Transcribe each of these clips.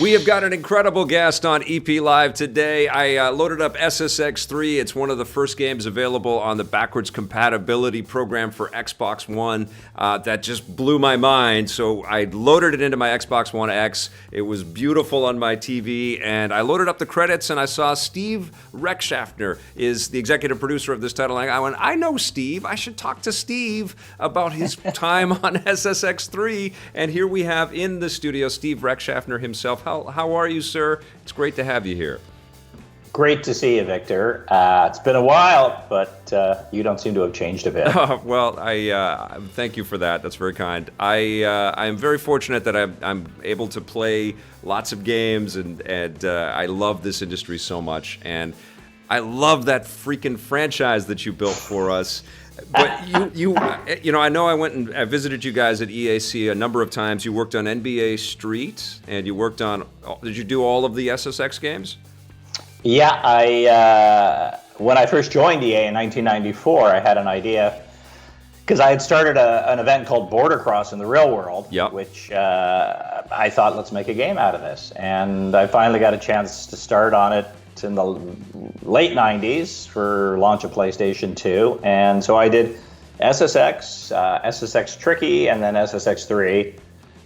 We have got an incredible guest on EP Live today. I loaded up SSX 3. It's one of the first games available on the backwards compatibility program for Xbox One. That just blew my mind. So I loaded it into my Xbox One X. It was beautiful on my TV. And I loaded up the credits and I saw Steve Rechtschaffner is the executive producer of this title. And I went, I know Steve. I should talk to Steve about his time on SSX 3. And here we have in the studio Steve Rechtschaffner himself. How are you, sir? It's great to have you here. Great to see you, Victor. It's been a while, but you don't seem to have changed a bit. Well, I thank you for that. That's very kind. I am very fortunate that I'm able to play lots of games, and I love this industry so much. And I love that freaking franchise that you built for us. But you know, I know I went and I visited you guys at EAC a number of times. You worked on NBA Street, and you worked on. Did you do all of the SSX games? Yeah, when I first joined EA in 1994, I had an idea because I had started an event called Border Cross in the real world, yep. Which I thought, let's make a game out of this, and I finally got a chance to start on it in the late 90s for launch of PlayStation 2. And so I did SSX, SSX Tricky, and then SSX 3.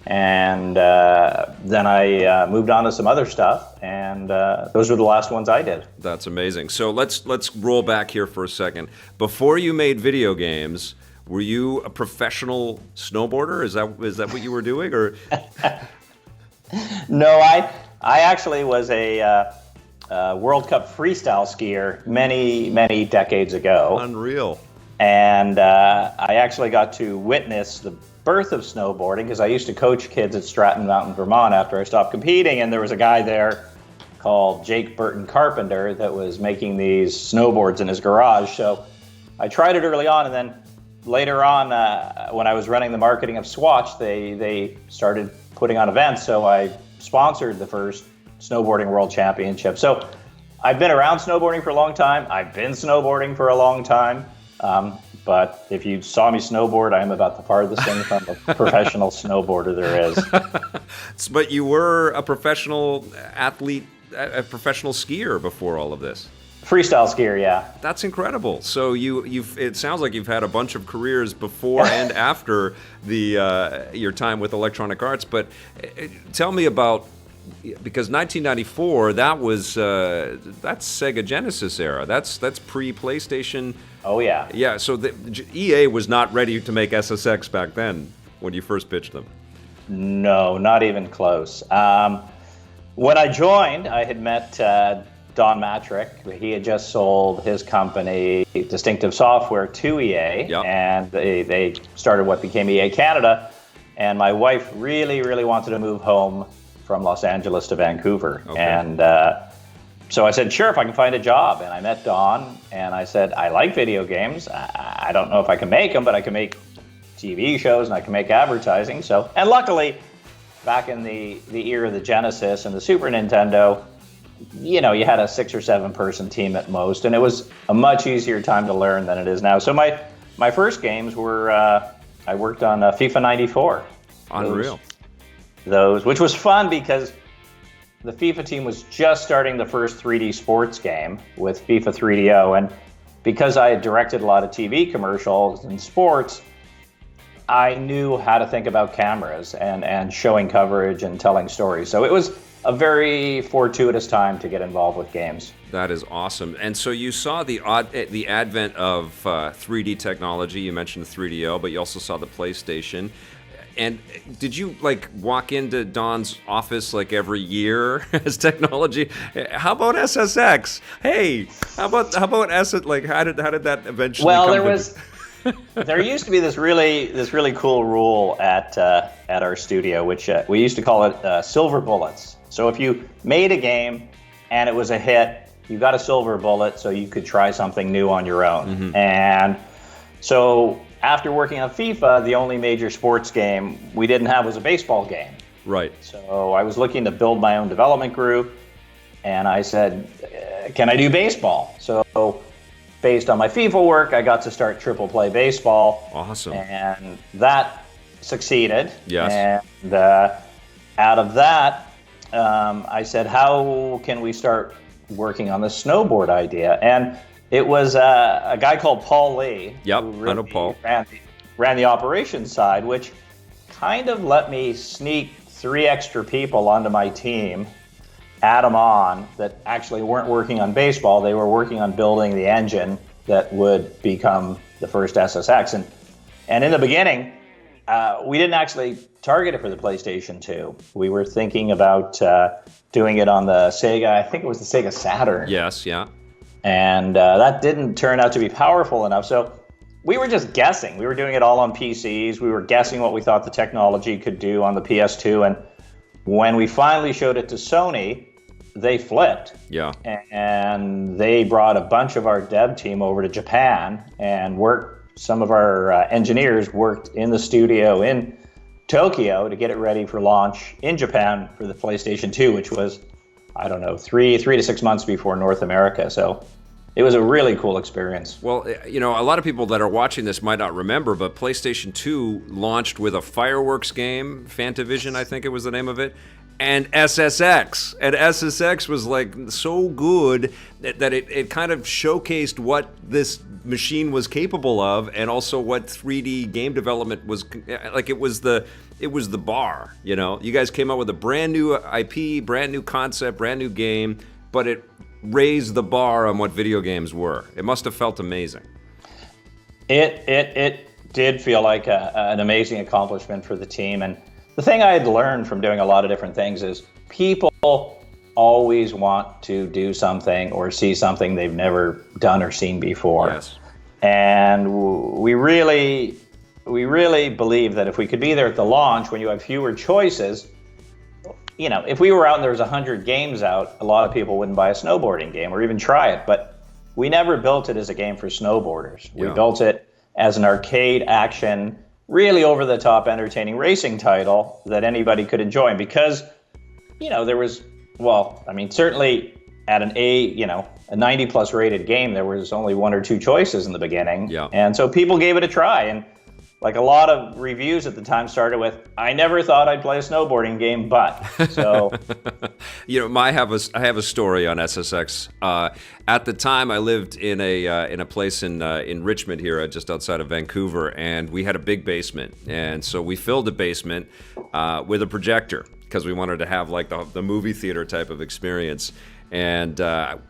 And then I moved on to some other stuff, and those were the last ones I did. That's amazing. So let's roll back here for a second. Before you made video games, were you a professional snowboarder? Is that what you were doing, or? No, I actually was a World Cup freestyle skier many decades ago. Unreal. And I actually got to witness the birth of snowboarding because I used to coach kids at Stratton Mountain, Vermont after I stopped competing, and there was a guy there called Jake Burton Carpenter that was making these snowboards in his garage. So I tried it early on, and then later on when I was running the marketing of Swatch, they started putting on events, so I sponsored the first snowboarding world championship. So I've been around snowboarding for a long time. I've been snowboarding for a long time. But if you saw me snowboard, I'm about the farthest thing from a professional snowboarder there is. But you were a professional athlete, a professional skier before all of this. Freestyle skier, yeah. That's incredible. So it sounds like you've had a bunch of careers before and after your time with Electronic Arts. But tell me about, because 1994, that's Sega Genesis era. That's pre-PlayStation. Oh yeah. Yeah. So EA was not ready to make SSX back then when you first pitched them. No, not even close. When I joined, I had met Don Matrick. He had just sold his company, Distinctive Software, to EA, yep. And they started what became EA Canada. And my wife really wanted to move home from Los Angeles to Vancouver. Okay. And so I said, sure, if I can find a job. And I met Don, and I said, I like video games. I don't know if I can make them, but I can make TV shows and I can make advertising. So, and luckily, back in the era of the Genesis and the Super Nintendo, you know, you had a 6 or 7 person team at most, and it was a much easier time to learn than it is now. So my first games were, I worked on FIFA 94. Unreal. Those, which was fun because the FIFA team was just starting the first 3D sports game with FIFA 3DO, and because I had directed a lot of TV commercials and sports, I knew how to think about cameras and showing coverage and telling stories. So it was a very fortuitous time to get involved with games. That is awesome. And so you saw the advent of 3D technology. You mentioned the 3DO, but you also saw the PlayStation. And did you walk into Don's office every year as technology? How about SSX? Hey, how about SS? How did that eventually? Well, there used to be this really cool rule at our studio, which we used to call it silver bullets. So if you made a game and it was a hit, you got a silver bullet so you could try something new on your own. Mm-hmm. And so after working on FIFA, the only major sports game we didn't have was a baseball game. Right. So I was looking to build my own development group, and I said, can I do baseball? So based on my FIFA work, I got to start Triple Play Baseball. Awesome. And that succeeded. Yes. And out of that, I said, how can we start working on the snowboard idea? And it was a guy called Paul Lee. Yep, who I really know Paul. Ran the operations side, which kind of let me sneak 3 extra people onto my team, add them on, that actually weren't working on baseball. They were working on building the engine that would become the first SSX. And in the beginning, we didn't actually target it for the PlayStation 2. We were thinking about doing it on the Sega, I think it was the Sega Saturn. Yes, yeah. And that didn't turn out to be powerful enough. So we were just guessing. We were doing it all on PCs. We were guessing what we thought the technology could do on the PS2. And when we finally showed it to Sony, they flipped. Yeah. And they brought a bunch of our dev team over to Japan and worked. Some of our engineers worked in the studio in Tokyo to get it ready for launch in Japan for the PlayStation 2, which was, I don't know, 3 to 6 months before North America. So it was a really cool experience. Well, you know, a lot of people that are watching this might not remember, but PlayStation 2 launched with a fireworks game, Fantavision, I think it was the name of it, and SSX. And SSX was like so good that it kind of showcased what this machine was capable of, and also what 3D game development was like. It was the bar, you know. You guys came out with a brand new IP, brand new concept, brand new game, but it raised the bar on what video games were. It must have felt amazing. It did feel like an amazing accomplishment for the team. And the thing I had learned from doing a lot of different things is people always want to do something or see something they've never done or seen before. Yes. And we really believe that if we could be there at the launch when you have fewer choices, you know, if we were out and there was 100 games out, a lot of people wouldn't buy a snowboarding game or even try it. But we never built it as a game for snowboarders. We built it as an arcade action, really over-the-top entertaining racing title that anybody could enjoy. And because, you know, there was, well, I mean, certainly at a 90-plus rated game, there was only 1 or 2 choices in the beginning. Yeah. And so people gave it a try. And like a lot of reviews at the time started with, I never thought I'd play a snowboarding game, but. So, you know, I have a story on SSX. At the time, I lived in a place in Richmond here, just outside of Vancouver, and we had a big basement, and so we filled the basement with a projector because we wanted to have like the movie theater type of experience. And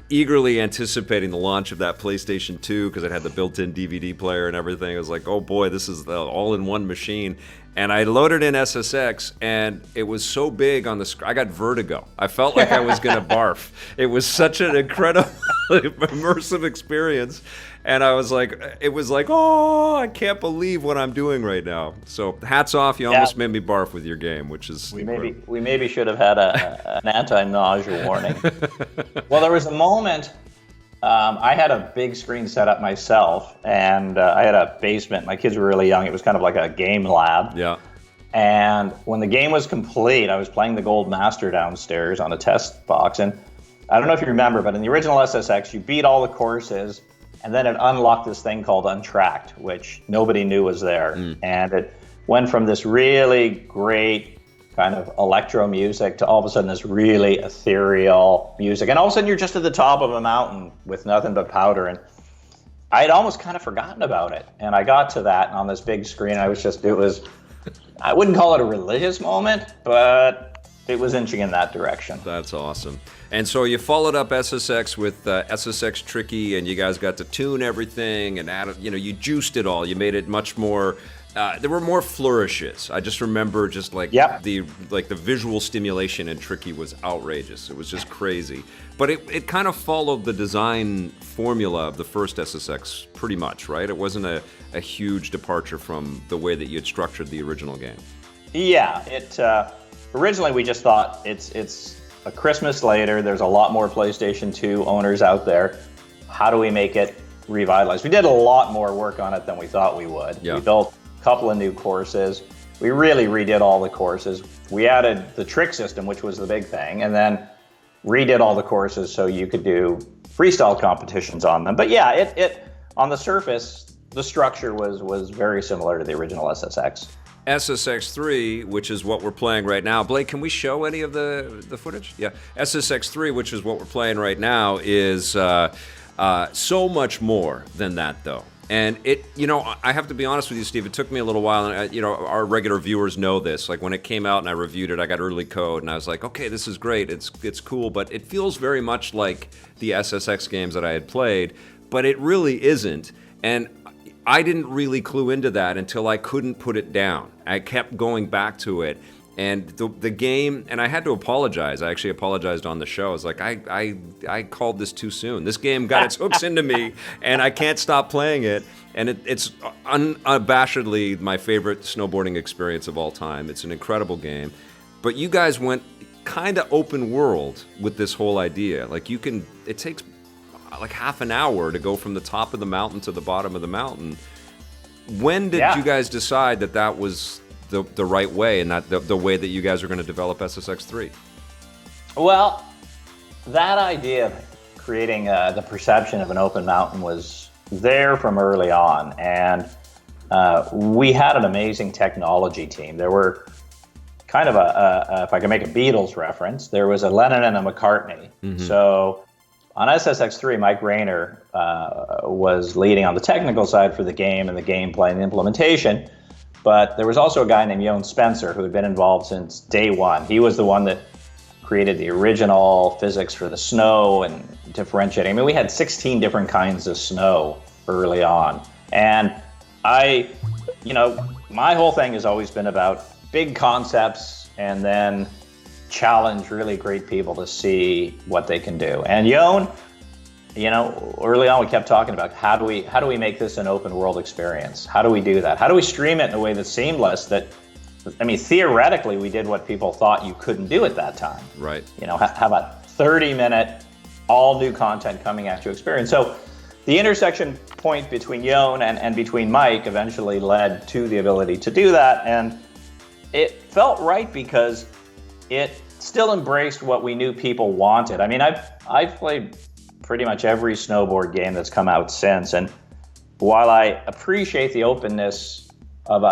eagerly anticipating the launch of that PlayStation 2 because it had the built-in DVD player and everything. I was like, oh boy, this is the all-in-one machine. And I loaded in SSX, and it was so big on the screen, I got vertigo. I felt like I was going to barf. It was such an incredible, immersive experience. And it was like, oh, I can't believe what I'm doing right now. So hats off, you almost made me barf with your game, which is we maybe should have had an anti-nausea warning. Well, there was a moment. I had a big screen set up myself, and I had a basement. My kids were really young. It was kind of like a game lab. Yeah. And when the game was complete, I was playing the Gold Master downstairs on a test box. And I don't know if you remember, but in the original SSX, you beat all the courses, and then it unlocked this thing called Untracked, which nobody knew was there. And it went from this really great kind of electro music to all of a sudden this really ethereal music. And all of a sudden you're just at the top of a mountain with nothing but powder. And I had almost kind of forgotten about it. And I got to that on this big screen. I wouldn't call it a religious moment, but it was inching in that direction. That's awesome. And so you followed up SSX with SSX Tricky, and you guys got to tune everything and add, you juiced it all. You made it much more. There were more flourishes. I just remember just like the visual stimulation in Tricky was outrageous. It was just crazy. But it kind of followed the design formula of the first SSX pretty much, right? It wasn't a huge departure from the way that you had structured the original game. Yeah, originally we just thought it's a Christmas later. There's a lot more PlayStation 2 owners out there. How do we make it revitalized? We did a lot more work on it than we thought we would. Yeah. We built couple of new courses. We really redid all the courses. We added the trick system, which was the big thing, and then redid all the courses so you could do freestyle competitions on them. But yeah, it on the surface, the structure was very similar to the original SSX. SSX3, which is what we're playing right now. Blake, can we show any of the footage? Yeah. SSX3, which is what we're playing right now, is so much more than that, though. And I have to be honest with you, Steve, it took me a little while, and our regular viewers know this. Like, when it came out and I reviewed it, I got early code, and I was like, okay, this is great, it's cool, but it feels very much like the SSX games that I had played, but it really isn't. And I didn't really clue into that until I couldn't put it down. I kept going back to it. And the game, and I had to apologize. I actually apologized on the show. I was like, I called this too soon. This game got its hooks into me, and I can't stop playing it. And it's unabashedly my favorite snowboarding experience of all time. It's an incredible game. But you guys went kind of open world with this whole idea. Like, it takes like half an hour to go from the top of the mountain to the bottom of the mountain. When did you guys decide that was the right way, and that the way that you guys are going to develop SSX3? Well, that idea of creating the perception of an open mountain was there from early on, and we had an amazing technology team. There were kind of if I can make a Beatles reference, there was a Lennon and a McCartney. Mm-hmm. So on SSX3, Mike Rayner was leading on the technical side for the game and the gameplay and the implementation. But there was also a guy named Jon Spencer who had been involved since day one. He was the one that created the original physics for the snow and differentiating. I mean, we had 16 different kinds of snow early on. And my whole thing has always been about big concepts and then challenge really great people to see what they can do. And Jon, early on we kept talking about how do we make this an open world experience? How do we do that? How do we stream it in a way that's seamless? Theoretically, we did what people thought you couldn't do at that time. Right. Have a 30-minute, all new content coming at you experience. So the intersection point between Jon and between Mike eventually led to the ability to do that. And it felt right because it still embraced what we knew people wanted. I mean, I've played pretty much every snowboard game that's come out since, and while I appreciate the openness of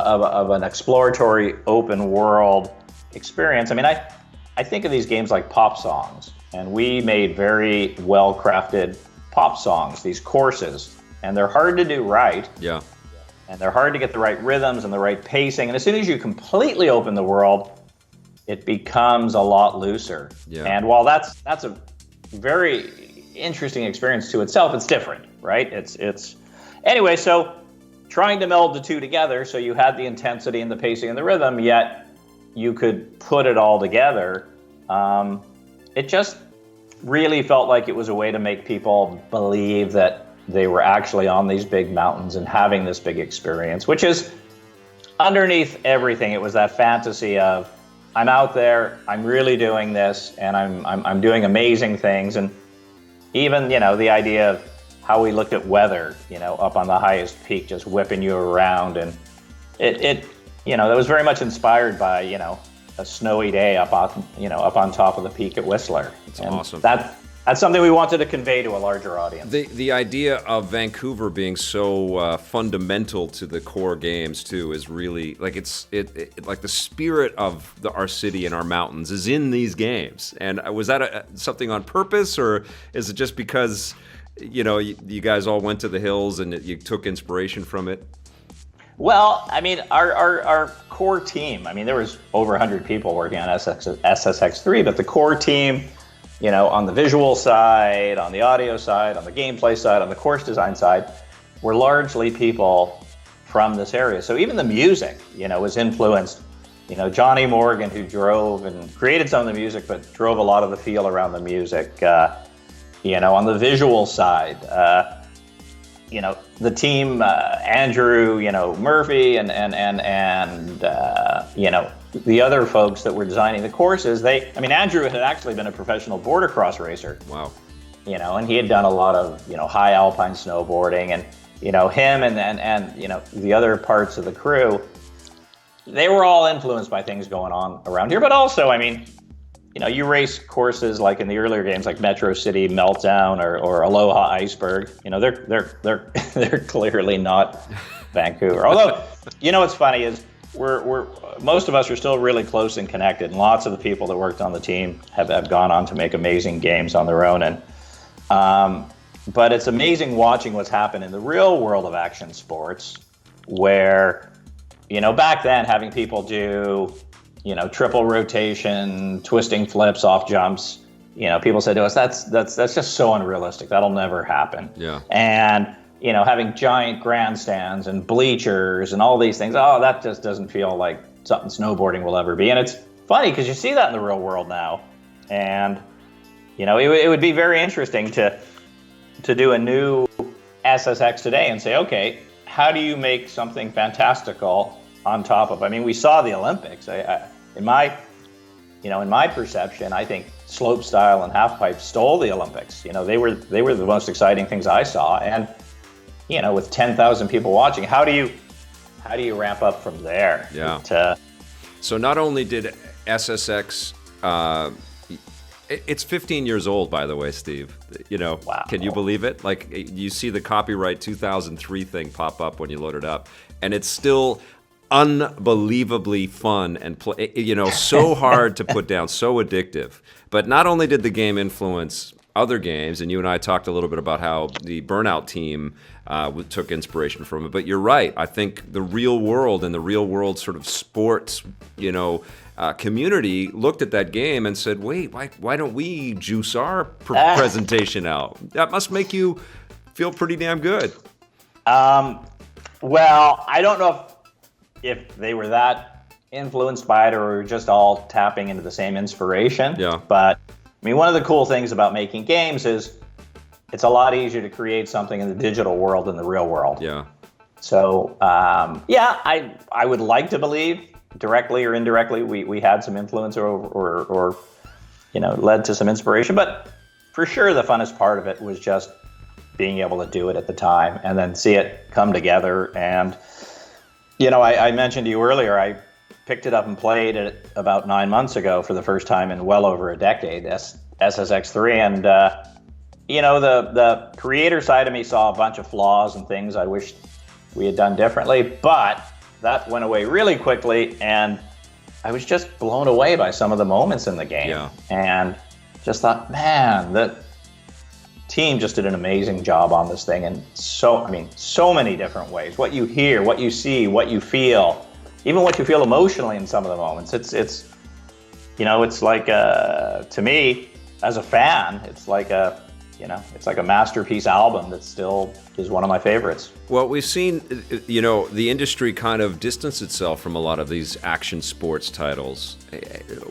an exploratory open world experience, I think of these games like pop songs, and we made very well crafted pop songs, these courses, and they're hard to do right. Yeah. And they're hard to get the right rhythms and the right pacing, and as soon as you completely open the world, it becomes a lot looser. Yeah. And while that's a very interesting experience to itself, it's different, right? It's anyway, so trying to meld the two together so you had the intensity and the pacing and the rhythm, yet you could put it all together. It just really felt like it was a way to make people believe that they were actually on these big mountains and having this big experience, which is underneath everything. It was that fantasy of, I'm out there, I'm really doing this, and I'm doing amazing things. And even, the idea of how we looked at weather, up on the highest peak, just whipping you around. And it that was very much inspired by, a snowy day up on top of the peak at Whistler. It's awesome. That's something we wanted to convey to a larger audience. The idea of Vancouver being so fundamental to the core games too is really like like the spirit of our city and our mountains is in these games. And was that something on purpose, or is it just because you guys all went to the hills and you took inspiration from it? Well, our core team. There was over 100 people working on SSX3, but the core team, on the visual side, on the audio side, on the gameplay side, on the course design side, were largely people from this area. So even the music, was influenced. Johnny Morgan, who drove and created some of the music, but drove a lot of the feel around the music. On the visual side, the team, Andrew, Murphy, and the other folks that were designing the courses, Andrew had actually been a professional border cross racer. Wow. And he had done a lot of, high alpine snowboarding, and, him and the other parts of the crew, they were all influenced by things going on around here. But also, you race courses like in the earlier games, like Metro City Meltdown or Aloha Iceberg. They're clearly not Vancouver. Although, what's funny is we're most of us are still really close and connected, and lots of the people that worked on the team have gone on to make amazing games on their own. And but it's amazing watching what's happened in the real world of action sports, where back then having people do triple rotation, twisting flips off jumps. People said to us, that's just so unrealistic. That'll never happen. Yeah. And having giant grandstands and bleachers and all these things, that just doesn't feel like something snowboarding will ever be. And it's funny because you see that in the real world now. And, it would be very interesting to do a new SSX today and say, okay, how do you make something fantastical on top of? I mean, we saw the Olympics. In my perception, I think slopestyle and halfpipe stole the Olympics. They were the most exciting things I saw. And with 10,000 people watching, how do you ramp up from there? Yeah. So not only did SSX, it's 15 years old, by the way, Steve. Wow. Can you believe it? Like, you see the copyright 2003 thing pop up when you load it up, and it's still unbelievably fun and so hard to put down, so addictive. But not only did the game influence other games, and you and I talked a little bit about how the Burnout team took inspiration from it, but you're right. I think the real world and the real world sort of sports, community looked at that game and said, wait, why don't we juice our presentation out? That must make you feel pretty damn good. Well, I don't know if they were that influenced by it or were just all tapping into the same inspiration. Yeah. But I mean, one of the cool things about making games is it's a lot easier to create something in the digital world than the real world. Yeah. So, I would like to believe, directly or indirectly, we had some influence or led to some inspiration. But for sure, the funnest part of it was just being able to do it at the time and then see it come together. And, I mentioned to you earlier, I picked it up and played it about 9 months ago for the first time in well over a decade, SSX3. And, the creator side of me saw a bunch of flaws and things I wish we had done differently, but that went away really quickly. And I was just blown away by some of the moments in the game. Yeah. And just thought, man, the team just did an amazing job on this thing. And so many different ways. What you hear, what you see, what you feel, even what you feel emotionally in some of the moments. It's like, to me, as a fan, it's like a masterpiece album that still is one of my favorites. Well, we've seen, the industry kind of distance itself from a lot of these action sports titles.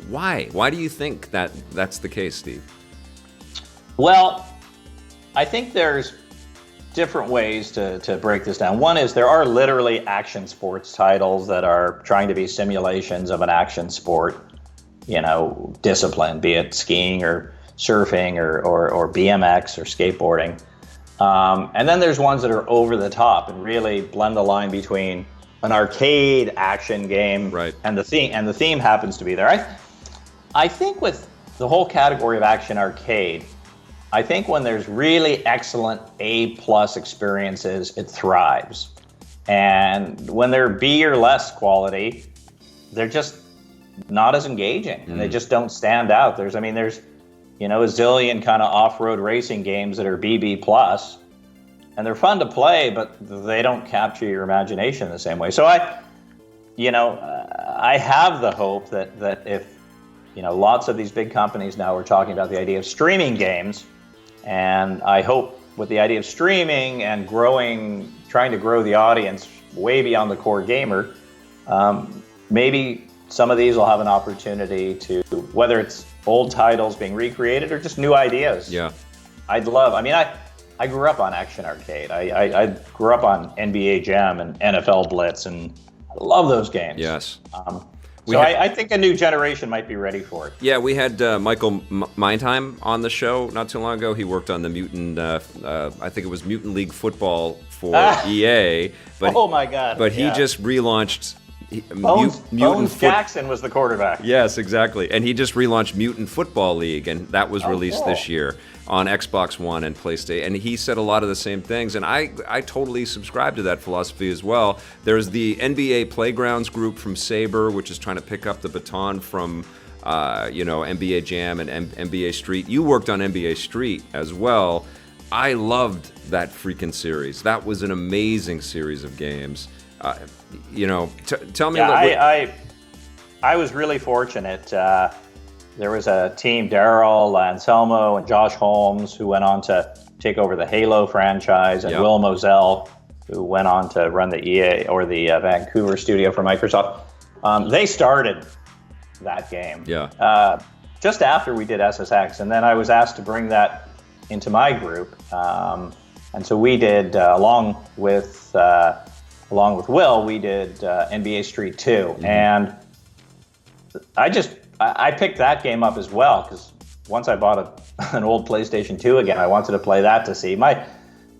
Why? Why do you think that's the case, Steve? Well, I think there's different ways to break this down. One is there are literally action sports titles that are trying to be simulations of an action sport, discipline, be it skiing or surfing or BMX or skateboarding. And then there's ones that are over the top and really blend the line between an arcade action game, right, and the theme happens to be there. I think with the whole category of action arcade, I think when there's really excellent A+ experiences, it thrives. And when they're B or less quality, they're just not as engaging, and they just don't stand out. There's a zillion kind of off-road racing games that are BB+, and they're fun to play, but they don't capture your imagination in the same way. So I have the hope that if, lots of these big companies now are talking about the idea of streaming games, and I hope with the idea of streaming and trying to grow the audience way beyond the core gamer, maybe some of these will have an opportunity to, whether it's old titles being recreated or just new ideas. Yeah. I grew up on Action Arcade. I grew up on NBA Jam and NFL Blitz, and I love those games. Yes. I think a new generation might be ready for it. Yeah, we had Michael Mindheim on the show not too long ago. He worked on the Mutant, I think it was Mutant League Football for EA. But, oh my God! But he just relaunched Bones Jackson was the quarterback. Yes, exactly. And he just relaunched Mutant Football League, and that was released this year on Xbox One and PlayStation. And he said a lot of the same things, and I totally subscribe to that philosophy as well. There's the NBA Playgrounds group from Sabre, which is trying to pick up the baton from NBA Jam and NBA Street. You worked on NBA Street as well. I loved that freaking series. That was an amazing series of games. Tell me. I was really fortunate. There was a team, Daryl Anselmo and Josh Holmes, who went on to take over the Halo franchise, and Will Moselle, who went on to run the EA or the Vancouver studio for Microsoft. They started that game just after we did SSX, and then I was asked to bring that into my group, and so we did along with Will, we did NBA Street 2, and I picked that game up as well because once I bought an old PlayStation 2 again, I wanted to play that to see. My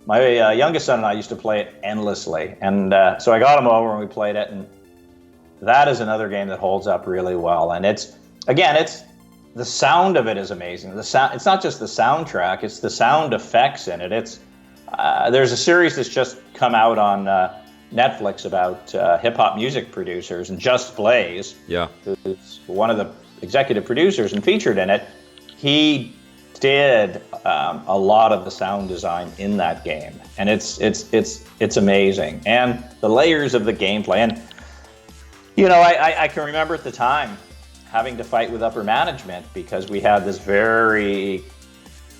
youngest son and I used to play it endlessly, and so I got him over and we played it, and that is another game that holds up really well. And it's the sound of it is amazing. It's not just the soundtrack; it's the sound effects in it. There's a series that's just come out on Netflix about hip hop music producers, and Just Blaze, who's one of the executive producers and featured in it. He did a lot of the sound design in that game, and it's amazing. And the layers of the gameplay, and I can remember at the time having to fight with upper management because we had this very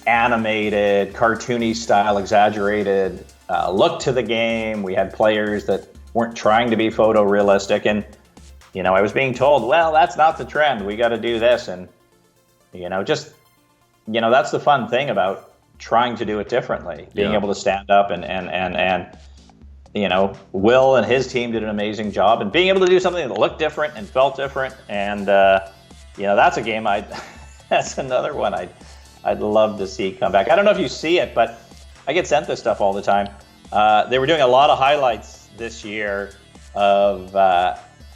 animated, cartoony style, exaggerated look to the game. We had players that weren't trying to be photorealistic, and I was being told, well, that's not the trend. We got to do this, and that's the fun thing about trying to do it differently. Being able to stand up and Will and his team did an amazing job, and being able to do something that looked different and felt different, and that's a game that's another one I'd love to see come back. I don't know if you see it, but I get sent this stuff all the time. They were doing a lot of highlights this year of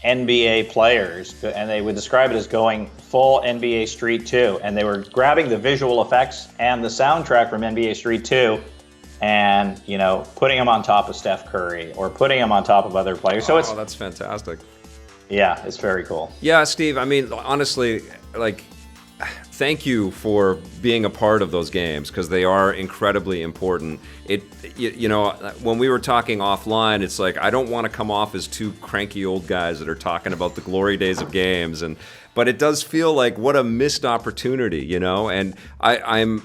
NBA players, and they would describe it as going full NBA Street 2, and they were grabbing the visual effects and the soundtrack from NBA Street 2 and putting them on top of Steph Curry or putting them on top of other players. So that's fantastic. Yeah, it's very cool. Yeah, Steve, I mean, honestly, thank you for being a part of those games because they are incredibly important. When we were talking offline, it's like I don't want to come off as two cranky old guys that are talking about the glory days of games, but it does feel like what a missed opportunity, And I'm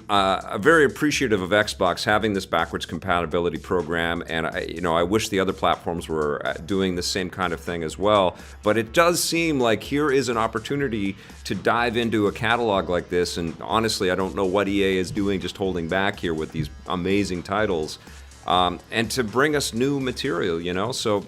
very appreciative of Xbox having this backwards compatibility program, and I wish the other platforms were doing the same kind of thing as well. But it does seem like here is an opportunity to dive into a catalog like this, and honestly, I don't know what EA is doing, just holding back here with these amazing titles, and to bring us new material. So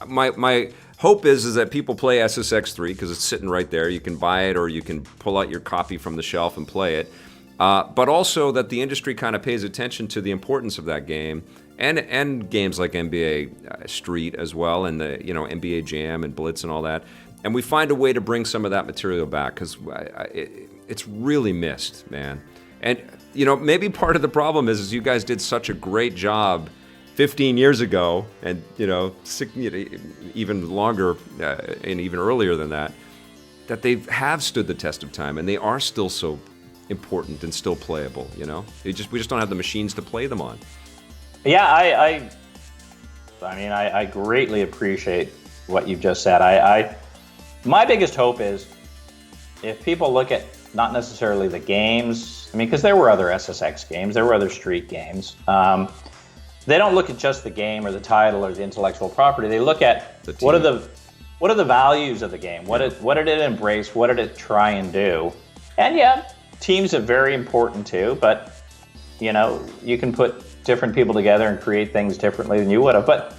my hope is that people play SSX 3 because it's sitting right there. You can buy it or you can pull out your copy from the shelf and play it. But also that the industry kind of pays attention to the importance of that game and games like NBA Street as well, and the NBA Jam and Blitz and all that. And we find a way to bring some of that material back because it's really missed, man. And maybe part of the problem is you guys did such a great job 15 years ago, and even longer and even earlier than that they have stood the test of time, and they are still so important and still playable. We just don't have the machines to play them on. Yeah, I greatly appreciate what you've just said. My biggest hope is if people look at not necessarily the games, because there were other SSX games, there were other Street games. They don't look at just the game or the title or the intellectual property. They look at what are the values of the game? What did it embrace? What did it try and do? And yeah, teams are very important too, but you can put different people together and create things differently than you would have. But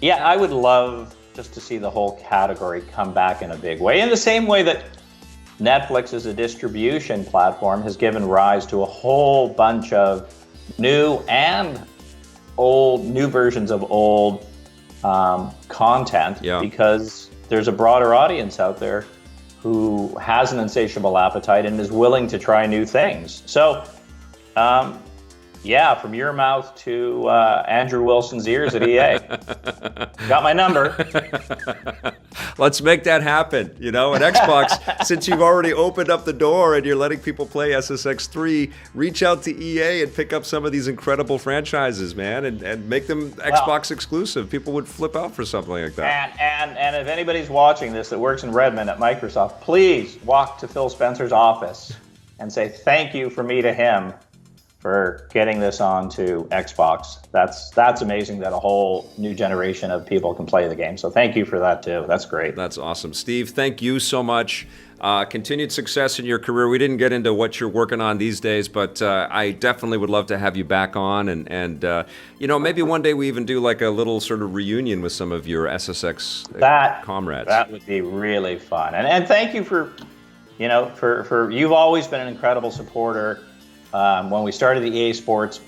yeah, I would love just to see the whole category come back in a big way. In the same way that Netflix as a distribution platform has given rise to a whole bunch of new and new versions of old content, because there's a broader audience out there who has an insatiable appetite and is willing to try new things. So, yeah, from your mouth to Andrew Wilson's ears at EA. Got my number. Let's make that happen. You know, at Xbox, since you've already opened up the door and you're letting people play SSX 3, reach out to EA and pick up some of these incredible franchises, man, and make them Xbox exclusive. People would flip out for something like that. And if anybody's watching this that works in Redmond at Microsoft, please walk to Phil Spencer's office and say thank you from me to him for getting this onto Xbox. That's amazing that a whole new generation of people can play the game. So thank you for that too. That's great. That's awesome. Steve, thank you so much. Continued success in your career. We didn't get into what you're working on these days, but I definitely would love to have you back on. And you know, maybe one day we even do like a little sort of reunion with some of your SSX comrades. That would be really fun. And thank you for, you know, for you've always been an incredible supporter. When we started the EA Sports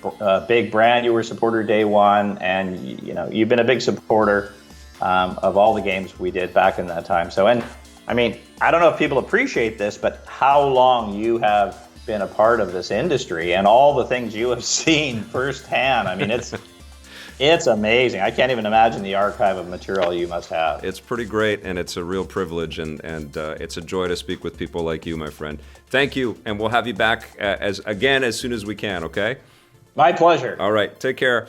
big brand, you were a supporter day one, and you know you've been a big supporter of all the games we did back in that time. So, and I mean, I don't know if people appreciate this, but how long you have been a part of this industry and all the things you have seen firsthand. I mean, it's amazing. I can't even imagine the archive of material you must have. It's pretty great, and it's a real privilege, and it's a joy to speak with people like you, my friend. Thank you, and we'll have you back as soon as we can, okay? My pleasure. All right, take care.